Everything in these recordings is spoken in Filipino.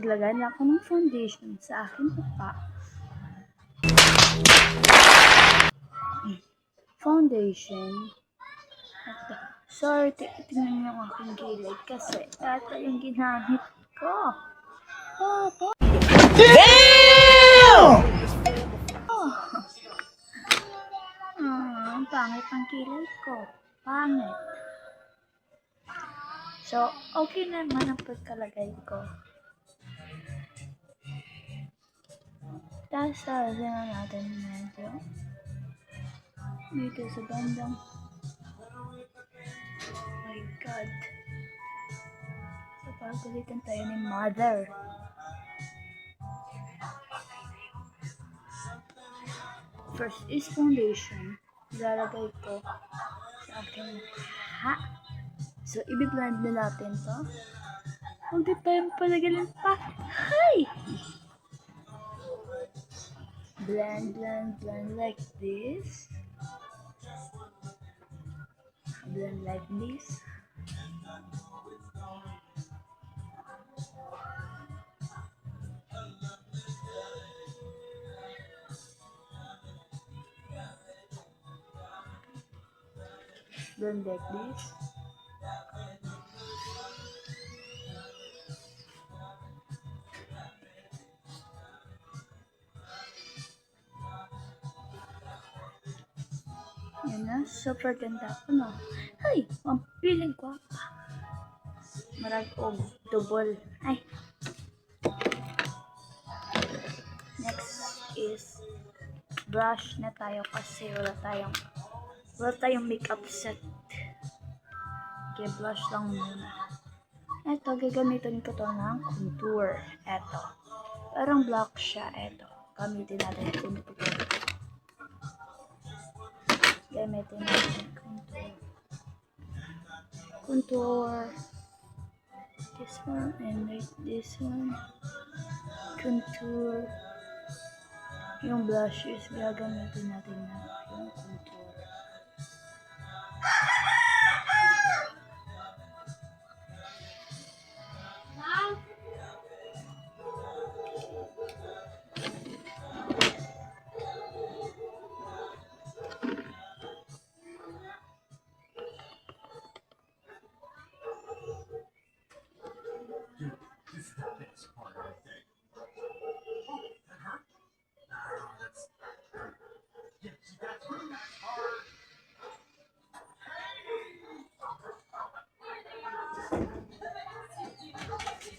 maglagay na ako ng foundation sa aking mukha. Foundation. Ito. Sorry, tingnan niyo ang aking gilid kasi ito yung ginamit ko. Oh, damn! Ang pangit ang kilay ko. Pangit. So, okay naman ang pagkalagay ko. Tapos, na natin medyo dito sa bandang. Oh my God. So, pagalitan tayo ni Mother. First is foundation. Ilalagay ko sa aking mukha. So, i-blend na natin to. Huwag na tayo palagalan pa. Hi! Blend, blend, blend like this. Blend like this. Blend like this. Yan na, super ganda ko, no? Ay, ang feeling ko. Marag og double. Ay. Next is brush na tayo kasi wala tayong makeup set. Okay, blush lang muna. Ito, gagamitin ko to ng contour. Ito. Parang black siya. Ito. Gamitin natin yung contour. Gamitin natin contour. Contour. This one and like this one. Contour. Yung blush is gagamitin natin na yung contour.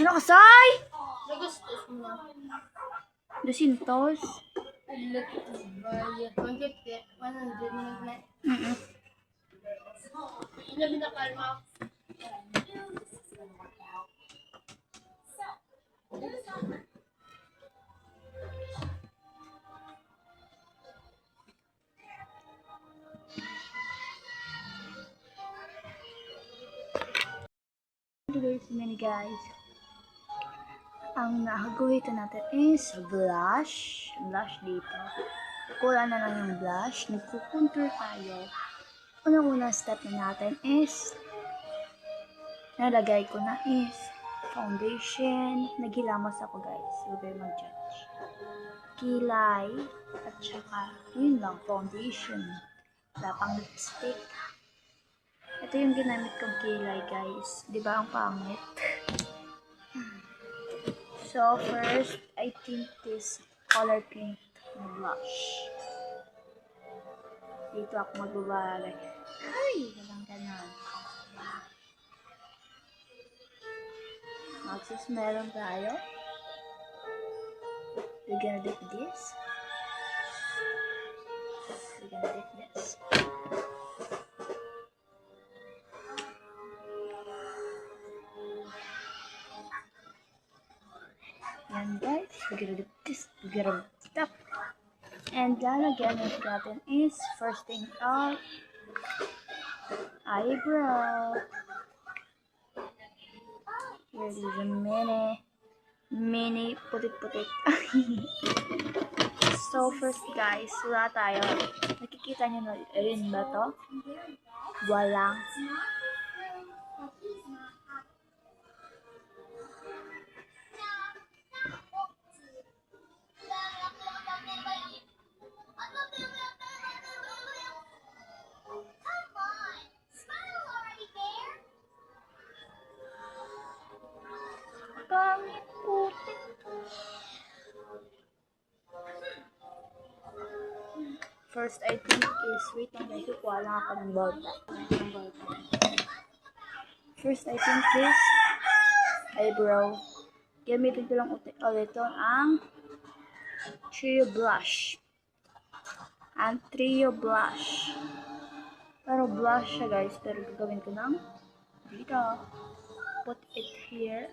Ano ka, Say? Nagustos mo na. 200? Look, bayad. 150. 100 na. Hindi na kalma. Guys, ang nakaguhitan natin is blush. Blush dito. Kulang na lang yung blush. Nagkukontour tayo. Unang-unang step na natin is nalagay ko na is foundation. Naghilamos ako, guys. Huwag kayo mag-judge. Kilay. At saka, yun lang, foundation. Wala pang lipstick. Ito yung ginamit kong kilay, guys. Di ba ang pangit? So, first, I think this color pink na blush. Dito ako magbabalay. Ay! Walang ganon. Maxis, meron tayo. We're gonna dip this. We're gonna dip this. And guys, we're gonna do this. We're gonna stop. And lalagyan natin is first thing out, eyebrow. Here is a mini putik-putik. So first guys, wala tayo. Nakikita nyo na rin ba to? Walang. First, I think is, wait lang guys, kukuha lang ako ng ballpen. First, I think is eyebrow. Gamitin ko lang ulit ang Trio Blush. Ang Trio Blush. Pero blush siya guys, pero gagawin ko ng dito. Put it here.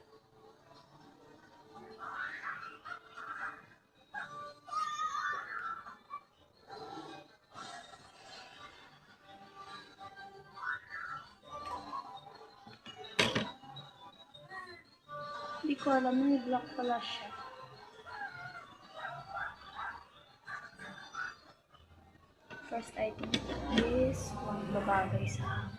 Hindi ko alam, may black pala siya. First item is babagay sa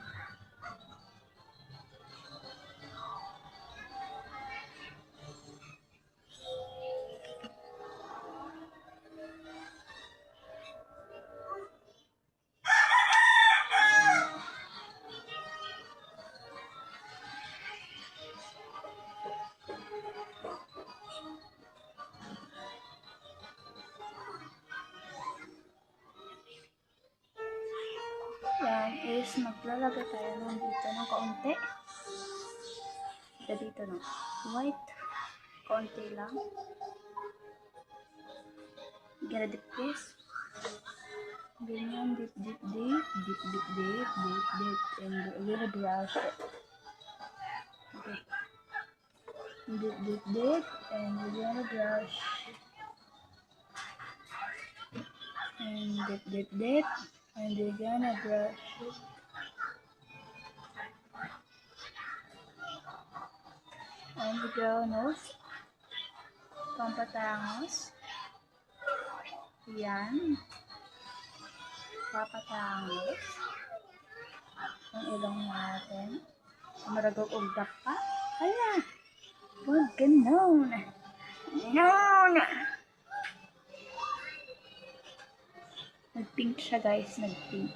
yan is maglalagay tayo ng dito ng kaunti. Dito no, white, kaunti lang. Gonna dip this. Ganyan, dip, and we're gonna brush it. Okay. Dip, and we're gonna brush it. And dip, and we're gonna brush it. And we go nose. Pampatangos. Yan. Papatangos. Ang ilong natin. Maragog ugdak pa. Hala! Huwag ganon. Ganon! Nag-pink siya guys. Nag-pink.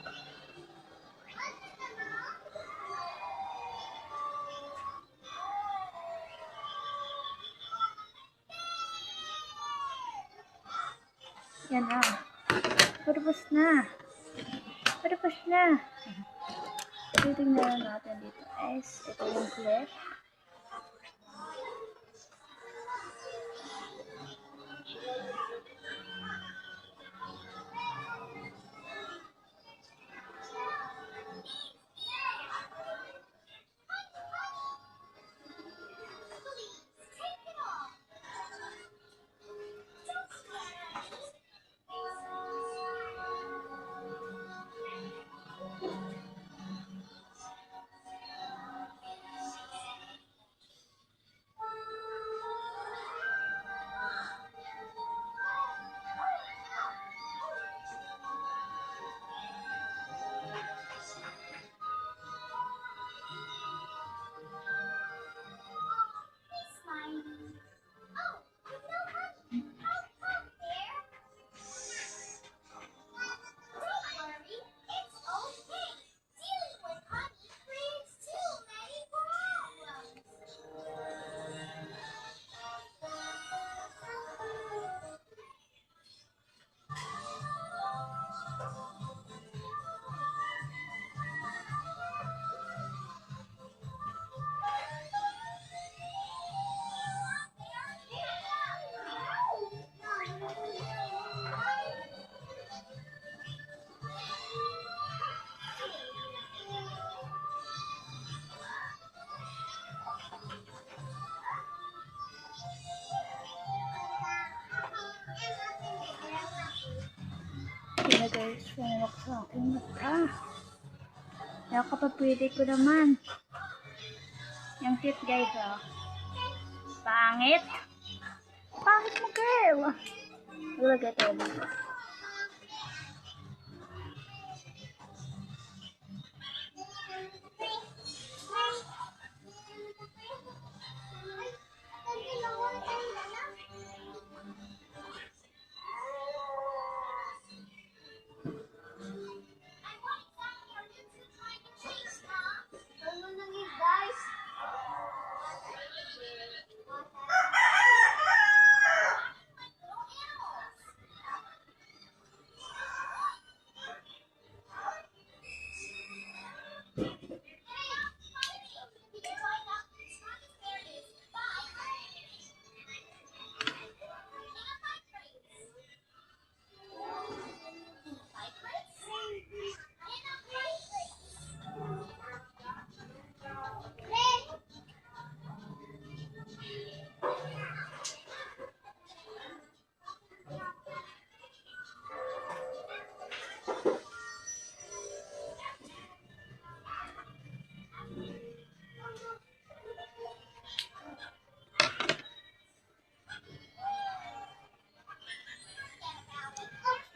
Yan na. Patapos na. Titingnan natin dito is ito yung clip. Kaya guys, pinalak sa aking mata. Kaya kapag pwede ko naman. Yung tip guys, oh. Pangit. Pangit mo girl. Ilagay tayo dito.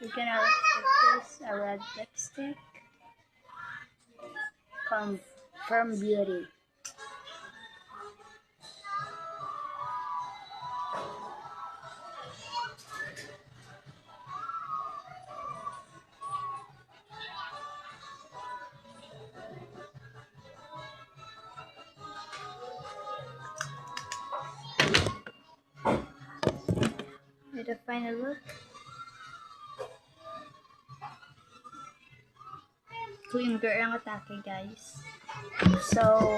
we're gonna lipstick this, a red lipstick. Confirm Beauty. With a final look. Clean girl ang atake, guys. So,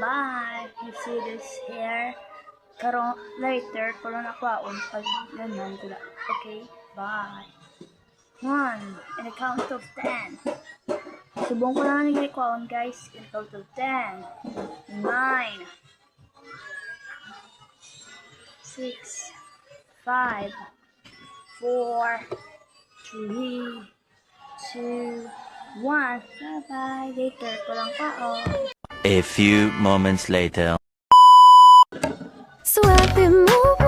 bye. You see this hair. Karon later, karon ako pag ganun sila. Okay, bye. 1, in a count of 10. Subong ko lang nagay ko guys. In a count of 10. 9. 6. 5, 4, 3, 2, 1. Bye-bye. Later ko lang kaon. A few moments later. So every move